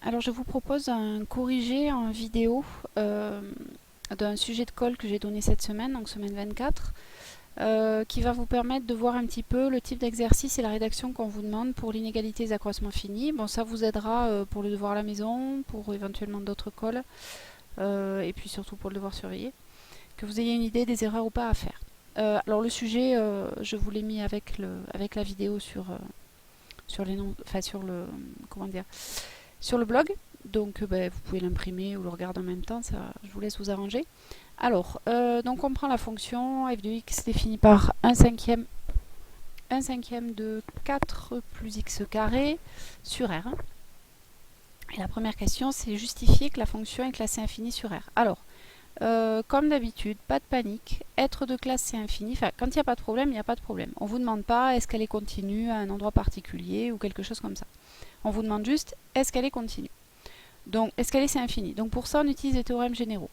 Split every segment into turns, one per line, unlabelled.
Alors je vous propose un corrigé en vidéo d'un sujet de colle que j'ai donné cette semaine, donc semaine 24, qui va vous permettre de voir un petit peu le type d'exercice et la rédaction qu'on vous demande pour l'inégalité des accroissements finis. Bon, ça vous aidera pour le devoir à la maison, pour éventuellement d'autres colles, et puis surtout pour le devoir surveillé, que vous ayez une idée des erreurs ou pas à faire. Alors le sujet, je vous l'ai mis avec la vidéo sur les noms, enfin sur le, comment dire, sur le blog. Donc vous pouvez l'imprimer ou le regarder en même temps, ça, je vous laisse vous arranger. Alors, donc on prend la fonction f de x définie par 1/5 de 4 plus x carré sur R. Et la première question, c'est justifier que la fonction est classée infinie sur R. Alors, comme d'habitude, pas de panique, être de classe c'est infini, enfin quand il n'y a pas de problème, il n'y a pas de problème. On ne vous demande pas est-ce qu'elle est continue à un endroit particulier ou quelque chose comme ça. On vous demande juste est-ce qu'elle est continue. Donc, est-ce qu'elle est c'est infini? Donc pour ça, on utilise les théorèmes généraux.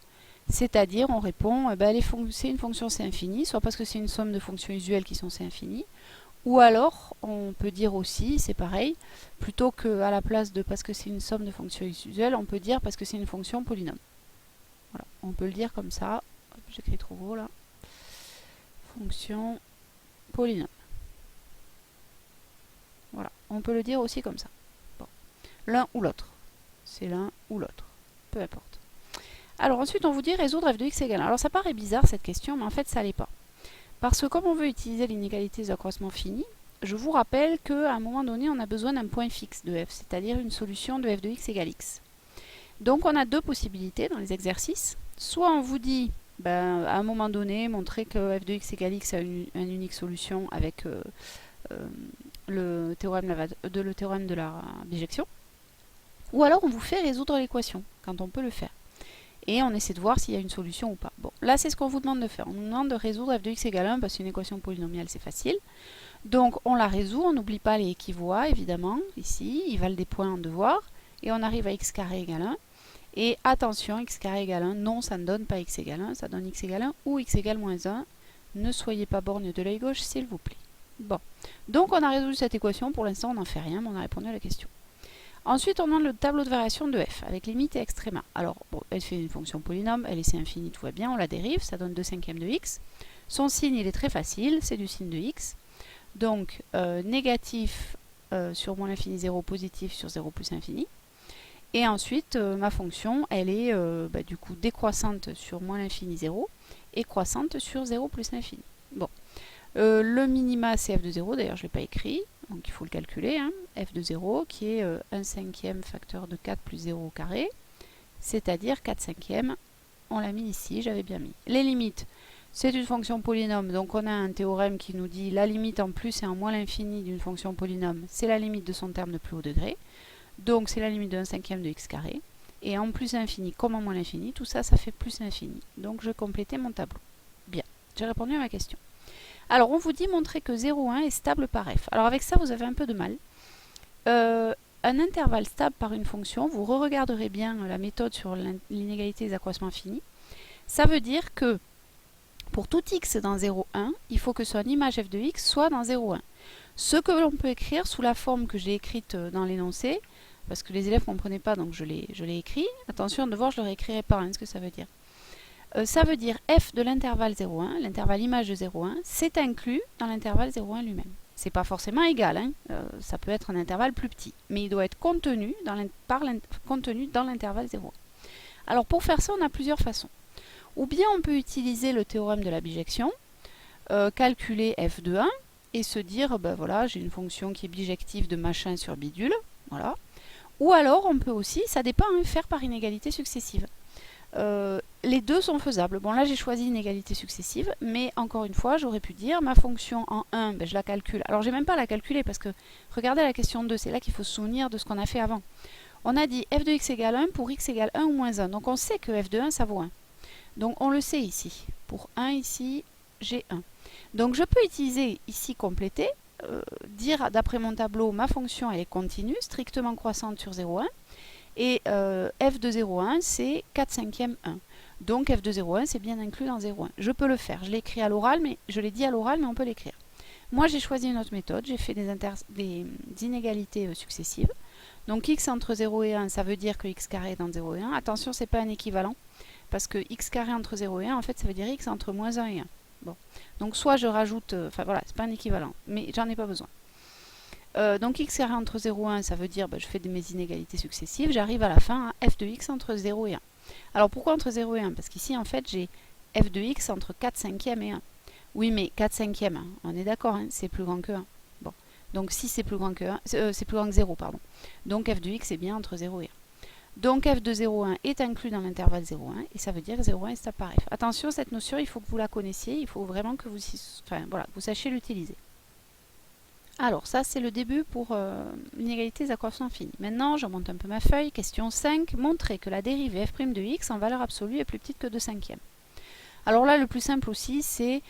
C'est-à-dire, on répond, c'est une fonction c'est infini, soit parce que c'est une somme de fonctions usuelles qui sont c'est infini, ou alors, on peut dire aussi, c'est pareil, plutôt qu'à la place de parce que c'est une somme de fonctions usuelles, on peut dire parce que c'est une fonction polynôme. Voilà, on peut le dire comme ça. J'écris trop gros là. Fonction polynôme. Voilà, on peut le dire aussi comme ça. Bon. L'un ou l'autre. C'est l'un ou l'autre. Peu importe. Alors ensuite, on vous dit résoudre f de x égale 1. Alors ça paraît bizarre cette question, mais en fait ça l'est pas. Parce que comme on veut utiliser l'inégalité des accroissements finis, je vous rappelle qu'à un moment donné, on a besoin d'un point fixe de f, c'est-à-dire une solution de f de x égale x. Donc on a deux possibilités dans les exercices. Soit on vous dit, à un moment donné, montrer que f de x égale x a une unique solution avec le théorème de la bijection. Ou alors on vous fait résoudre l'équation, quand on peut le faire. Et on essaie de voir s'il y a une solution ou pas. Bon, là c'est ce qu'on vous demande de faire. On nous demande de résoudre f de x égale 1 parce que c'est une équation polynomiale, c'est facile. Donc on la résout, on n'oublie pas les équivoix évidemment, ici, ils valent des points en devoir, et on arrive à x carré égale 1. Et attention, x carré égale 1, non ça ne donne pas x égale 1, ça donne x égale 1 ou x égale moins 1. Ne soyez pas borgne de l'œil gauche s'il vous plaît. Bon, donc on a résolu cette équation, pour l'instant on n'en fait rien, mais on a répondu à la question. Ensuite, on demande le tableau de variation de f, avec limite et extréma. Alors, bon, elle fait une fonction polynôme, elle est c'est infini, tout va bien, on la dérive, ça donne 2/5 de x. Son signe, il est très facile, c'est du signe de x. Donc, négatif sur moins l'infini 0, positif sur 0 plus infini. Et ensuite, ma fonction, elle est du coup décroissante sur moins l'infini 0 et croissante sur 0 plus l'infini. Bon. Le minima, c'est f de 0, d'ailleurs je ne l'ai pas écrit, donc il faut le calculer. Hein. F de 0, qui est 1/5 facteur de 4 plus 0 au carré, c'est-à-dire 4/5. On l'a mis ici, j'avais bien mis. Les limites, c'est une fonction polynôme, donc on a un théorème qui nous dit la limite en plus et en moins l'infini d'une fonction polynôme, c'est la limite de son terme de plus haut degré. Donc c'est la limite de 1/5 de x carré. Et en plus l'infini comme en moins l'infini, tout ça, ça fait plus l'infini. Donc je complétais mon tableau. Bien, j'ai répondu à ma question. Alors, on vous dit montrer que 0,1 est stable par f. Alors, avec ça, vous avez un peu de mal. Un intervalle stable par une fonction, vous re-regarderez bien la méthode sur l'inégalité des accroissements finis. Ça veut dire que pour tout x dans 0,1, il faut que son image f de x soit dans 0,1. Ce que l'on peut écrire sous la forme que j'ai écrite dans l'énoncé, parce que les élèves ne comprenaient pas, donc je l'ai écrit. Attention, devoir, je ne le réécrirai pas, hein, ce que ça veut dire. Ça veut dire f de l'intervalle 0,1, l'intervalle image de 0,1, c'est inclus dans l'intervalle 0,1 lui-même. C'est pas forcément égal, hein, ça peut être un intervalle plus petit, mais il doit être contenu dans l'intervalle 0,1. Alors pour faire ça, on a plusieurs façons. Ou bien on peut utiliser le théorème de la bijection, calculer f de 1 et se dire, voilà, j'ai une fonction qui est bijective de machin sur bidule, voilà. Ou alors on peut aussi, ça dépend, hein, faire par inégalité successive. Les deux sont faisables. Bon, là j'ai choisi une égalité successive, mais encore une fois, j'aurais pu dire ma fonction en 1, je la calcule. Alors, j'ai même pas à la calculer parce que regardez la question 2, c'est là qu'il faut se souvenir de ce qu'on a fait avant. On a dit f de x égale 1 pour x égale 1 ou moins 1. Donc, on sait que f de 1, ça vaut 1. Donc, on le sait ici. Pour 1, ici, j'ai 1. Donc, je peux utiliser ici compléter, dire d'après mon tableau, ma fonction elle est continue, strictement croissante sur 0,1. Et f de 0,1, c'est 4/5 1. Donc f de 0,1, c'est bien inclus dans 0,1. Je peux le faire. Je l'ai écrit à l'oral, mais je l'ai dit à l'oral, mais on peut l'écrire. Moi, j'ai choisi une autre méthode. J'ai fait des inégalités successives. Donc x entre 0 et 1, ça veut dire que x carré est entre 0 et 1. Attention, c'est pas un équivalent, parce que x carré entre 0 et 1, en fait, ça veut dire x entre moins 1 et 1. Bon. Donc soit je rajoute, enfin voilà, c'est pas un équivalent, mais j'en ai pas besoin. Donc x carré entre 0 et 1, ça veut dire, je fais mes inégalités successives, j'arrive à la fin à f de x entre 0 et 1. Alors pourquoi entre 0 et 1? Parce qu'ici, en fait, j'ai f de x entre 4 cinquièmes et 1. Oui, mais 4 cinquièmes, on est d'accord, hein, c'est plus grand que 1. Bon. Donc si c'est plus grand que 1, c'est plus grand que 0, pardon. Donc f de x est bien entre 0 et 1. Donc f de 0 et 1 est inclus dans l'intervalle 0 et 1, et ça veut dire que 0 et 1 c'est par f. Attention, cette notion, il faut que vous la connaissiez, il faut vraiment que vous sachiez l'utiliser. Alors ça c'est le début pour l'inégalité des accroissements finis. Maintenant je remonte un peu ma feuille. Question 5. Montrer que la dérivée f' de x en valeur absolue est plus petite que 2 cinquièmes. Alors là le plus simple aussi c'est...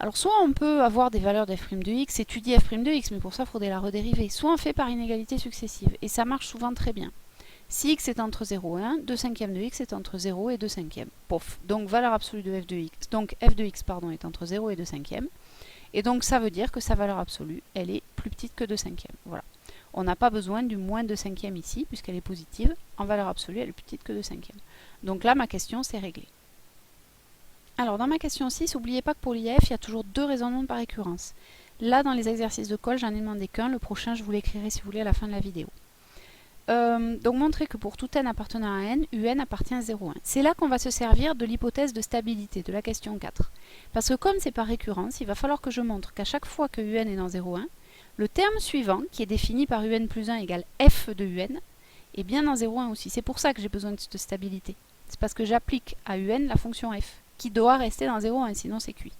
Alors soit on peut avoir des valeurs d'f' de x, étudier f' de x, mais pour ça il faudrait la redériver. Soit on fait par inégalité successive, et ça marche souvent très bien. Si x est entre 0 et 1, 2 cinquièmes de x est entre 0 et 2 cinquièmes. Pof. Donc valeur absolue de f de x, donc f de x pardon, est entre 0 et 2 cinquièmes. Et donc ça veut dire que sa valeur absolue, elle est plus petite que 2 cinquièmes. Voilà. On n'a pas besoin du moins 2 cinquièmes ici, puisqu'elle est positive. En valeur absolue, elle est plus petite que 2 cinquièmes. Donc là, ma question, c'est réglé. Alors, dans ma question 6, n'oubliez pas que pour l'IAF, il y a toujours 2 raisonnements par récurrence. Là, dans les exercices de colle, j'en ai demandé qu'un. Le prochain, je vous l'écrirai si vous voulez à la fin de la vidéo. Donc montrer que pour tout n appartenant à n, un appartient à 0,1. C'est là qu'on va se servir de l'hypothèse de stabilité de la question 4. Parce que comme c'est par récurrence, il va falloir que je montre qu'à chaque fois que un est dans 0,1, le terme suivant, qui est défini par un plus 1 égale f de un, est bien dans 0,1 aussi. C'est pour ça que j'ai besoin de cette stabilité. C'est parce que j'applique à un la fonction f, qui doit rester dans 0,1, sinon c'est cuit.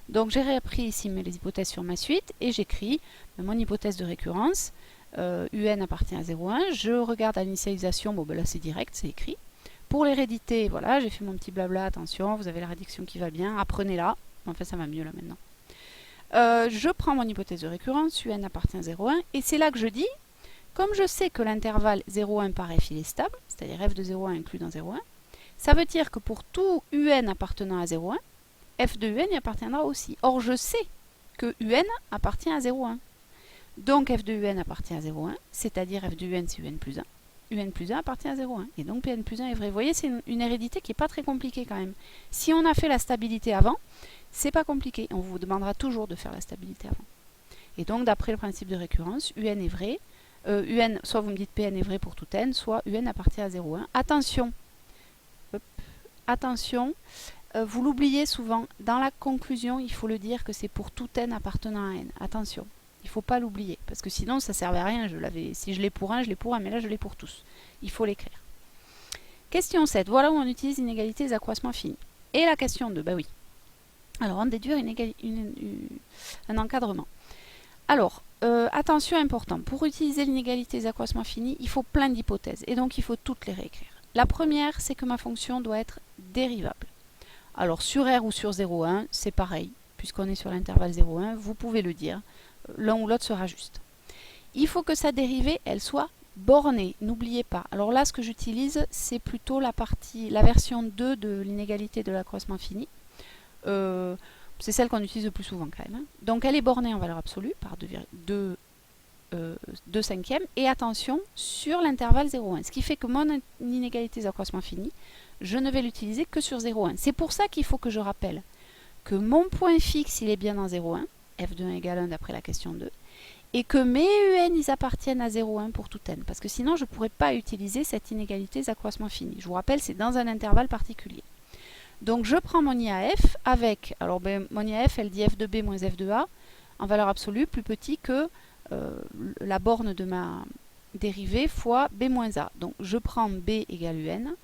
Donc j'ai repris ici les hypothèses sur ma suite, et j'écris mon hypothèse de récurrence. un appartient à 0,1, je regarde à l'initialisation, bon ben là c'est direct, c'est écrit. Pour l'hérédité, voilà, j'ai fait mon petit blabla, attention, vous avez la réduction qui va bien, apprenez-la, enfin ça va mieux là maintenant. Je prends mon hypothèse de récurrence, un appartient à 0,1, et c'est là que je dis, comme je sais que l'intervalle 0,1 par f il est stable, c'est-à-dire f de 0,1 inclus dans 0,1, ça veut dire que pour tout un appartenant à 0,1, f de un y appartiendra aussi. Or je sais que un appartient à 0,1. Donc f de un appartient à 0,1, c'est-à-dire f de un c'est un plus 1. un plus 1 appartient à 0,1. Et donc Pn plus 1 est vrai. Vous voyez, c'est une hérédité qui n'est pas très compliquée quand même. Si on a fait la stabilité avant, c'est pas compliqué. On vous demandera toujours de faire la stabilité avant. Et donc, d'après le principe de récurrence, un est vrai. Soit vous me dites Pn est vrai pour tout n, soit un appartient à 0,1. Attention, attention, vous l'oubliez souvent. Dans la conclusion, il faut le dire que c'est pour tout n appartenant à n. Attention. Il ne faut pas l'oublier, parce que sinon ça ne servait à rien. Si je l'ai pour un, je l'ai pour un, mais là je l'ai pour tous. Il faut l'écrire. Question 7. Voilà où on utilise l'inégalité des accroissements finis. Et la question 2, bah oui. Alors on déduire un encadrement. Alors, attention important, pour utiliser l'inégalité des accroissements finis, il faut plein d'hypothèses, et donc il faut toutes les réécrire. La première, c'est que ma fonction doit être dérivable. Alors sur R ou sur 0,1, c'est pareil, puisqu'on est sur l'intervalle 0,1, vous pouvez le dire. L'un ou l'autre sera juste. Il faut que sa dérivée, elle soit bornée, n'oubliez pas. Alors là, ce que j'utilise, c'est plutôt la version 2 de l'inégalité de l'accroissement fini. C'est celle qu'on utilise le plus souvent quand même. Donc elle est bornée en valeur absolue par 2 cinquièmes. Et attention, sur l'intervalle 0,1. Ce qui fait que mon inégalité des accroissements finis, je ne vais l'utiliser que sur 0,1. C'est pour ça qu'il faut que je rappelle que mon point fixe, il est bien dans 0,1. f de 1 égale 1 d'après la question 2, et que mes un, ils appartiennent à 0,1 pour tout n, parce que sinon je ne pourrais pas utiliser cette inégalité des accroissements finis. Je vous rappelle, c'est dans un intervalle particulier. Donc je prends mon IAF avec, alors mon IAF, elle dit f de b moins f de a, en valeur absolue, plus petit que la borne de ma dérivée fois b moins a. Donc je prends b égale un,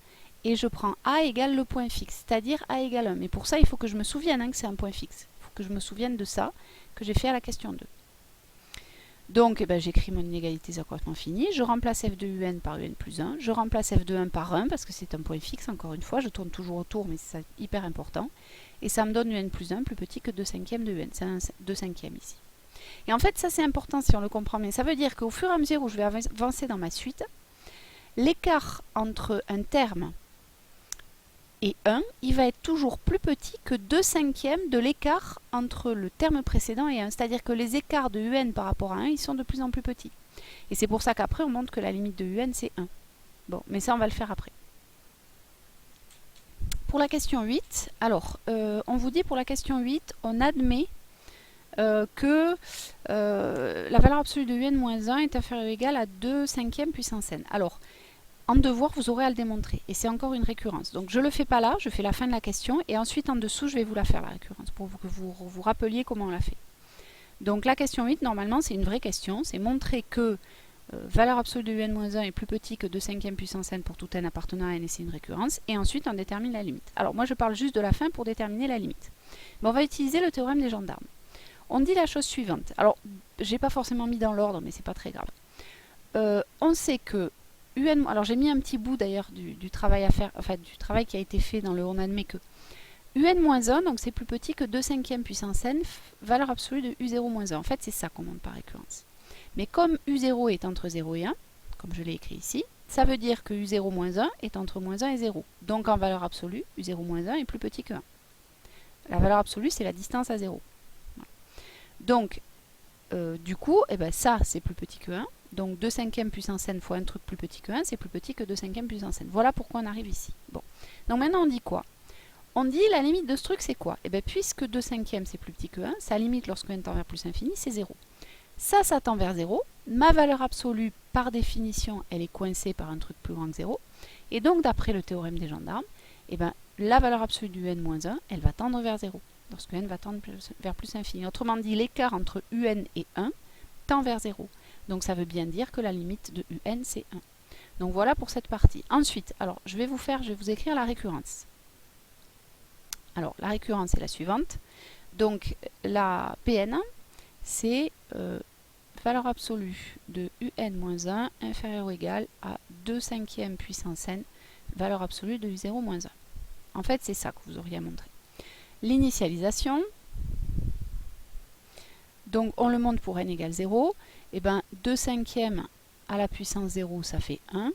et je prends a égale le point fixe, c'est-à-dire a égale 1. Mais pour ça, il faut que je me souvienne que c'est un point fixe. Il faut que je me souvienne de ça, que j'ai fait à la question 2. Donc j'écris mon inégalité des accroissements finis, je remplace f de un par un plus 1, je remplace f de 1 par 1 parce que c'est un point fixe, encore une fois, je tourne toujours autour mais c'est hyper important, et ça me donne un plus 1 plus petit que 2 cinquièmes de un, c'est un 2 cinquièmes ici. Et en fait ça c'est important si on le comprend bien, ça veut dire qu'au fur et à mesure où je vais avancer dans ma suite, l'écart entre un terme et 1, il va être toujours plus petit que 2 cinquièmes de l'écart entre le terme précédent et 1. C'est-à-dire que les écarts de un par rapport à 1, ils sont de plus en plus petits. Et c'est pour ça qu'après, on montre que la limite de un, c'est 1. Bon, mais ça, on va le faire après. Pour la question 8, alors, on vous dit pour la question 8, on admet que la valeur absolue de un-1 est inférieure ou égale à 2/5 puissance n. Alors, en devoir, vous aurez à le démontrer. Et c'est encore une récurrence. Donc, je ne le fais pas là, je fais la fin de la question. Et ensuite, en dessous, je vais vous la faire, la récurrence, pour que vous vous rappeliez comment on l'a fait. Donc, la question 8, normalement, c'est une vraie question. C'est montrer que valeur absolue de un-1 est plus petit que 2/5 puissance n pour tout n appartenant à n et c'est une récurrence. Et ensuite, on détermine la limite. Alors, moi, je parle juste de la fin pour déterminer la limite. Mais on va utiliser le théorème des gendarmes. On dit la chose suivante. Alors, j'ai pas forcément mis dans l'ordre, mais c'est pas très grave. On sait que un, alors j'ai mis un petit bout d'ailleurs du travail à faire, enfin du travail qui a été fait dans le on admet que un-1, donc c'est plus petit que 2/5 puissance n, valeur absolue de u0-1. En fait, c'est ça qu'on montre par récurrence. Mais comme u0 est entre 0 et 1, comme je l'ai écrit ici, ça veut dire que u0-1 est entre -1 et 0. Donc en valeur absolue, u0-1 est plus petit que 1. La valeur absolue, c'est la distance à 0. Voilà. Donc, du coup, eh ben, ça, c'est plus petit que 1. Donc 2/5 puissance n fois un truc plus petit que 1, c'est plus petit que 2/5 puissance n. Voilà pourquoi on arrive ici. Bon. Donc maintenant, on dit quoi? On dit la limite de ce truc, c'est quoi? Eh bien, puisque 2/5 c'est plus petit que 1, sa limite lorsque n tend vers plus infini, c'est 0. Ça tend vers 0. Ma valeur absolue, par définition, elle est coincée par un truc plus grand que 0. Et donc, d'après le théorème des gendarmes, eh ben, la valeur absolue du n-1, elle va tendre vers 0. Lorsque n va tendre vers plus infini. Autrement dit, l'écart entre un et 1 tend vers 0. Donc ça veut bien dire que la limite de un, c'est 1. Donc voilà pour cette partie. Ensuite, alors je vais vous écrire la récurrence. Alors la récurrence est la suivante. Donc la Pn, c'est valeur absolue de un-1 inférieure ou égale à 2/5 puissance n, valeur absolue de u0-1. En fait, c'est ça que vous auriez à montrer. L'initialisation, donc on le montre pour n égale 0, et bien 2/5 à la puissance 0, ça fait 1.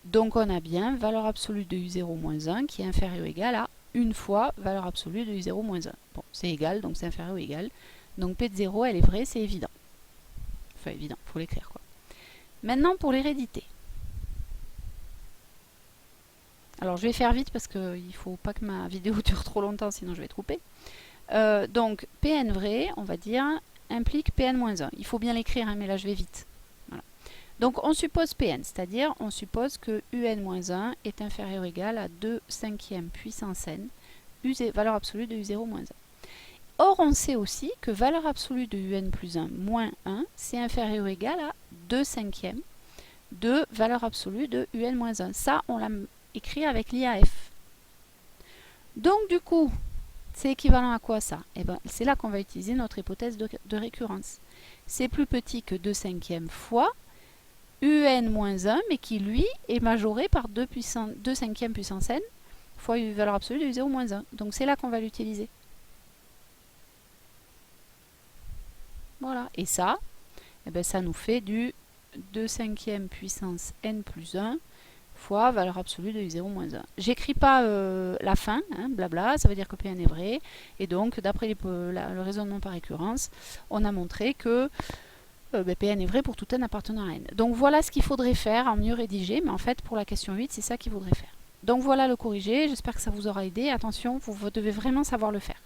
Donc on a bien valeur absolue de u0-1 qui est inférieure ou égale à une fois valeur absolue de u0-1. Bon, c'est égal, donc c'est inférieur ou égal. Donc P de 0, elle est vraie, c'est évident. Enfin évident, il faut l'écrire quoi. Maintenant pour l'hérédité. Alors je vais faire vite parce qu'il ne faut pas que ma vidéo dure trop longtemps, sinon je vais être coupée. Donc Pn vrai, on va dire, implique Pn-1. Il faut bien l'écrire, hein, mais là je vais vite. Voilà. Donc on suppose Pn, c'est-à-dire on suppose que un-1 est inférieur ou égal à 2/5 puissance n, valeur absolue de u0-1. Or on sait aussi que valeur absolue de un plus 1 moins 1, c'est inférieur ou égal à 2/5 de valeur absolue de un-1. Ça, on l'a écrit avec l'IAF. Donc du coup, c'est équivalent à quoi ça? Eh ben, c'est là qu'on va utiliser notre hypothèse de récurrence. C'est plus petit que 2/5 fois un-1, mais qui lui est majoré par 2/5 puissance n fois valeur absolue de u0-1. Donc c'est là qu'on va l'utiliser. Voilà. Et ça, eh ben, ça nous fait du 2/5 puissance n plus 1 fois valeur absolue de u0-1. J'écris pas la fin, hein, blabla, ça veut dire que Pn est vrai. Et donc, d'après le raisonnement par récurrence, on a montré que Pn est vrai pour tout n appartenant à n. Donc voilà ce qu'il faudrait faire en mieux rédigé, mais en fait, pour la question 8, c'est ça qu'il faudrait faire. Donc voilà le corrigé, j'espère que ça vous aura aidé. Attention, vous devez vraiment savoir le faire.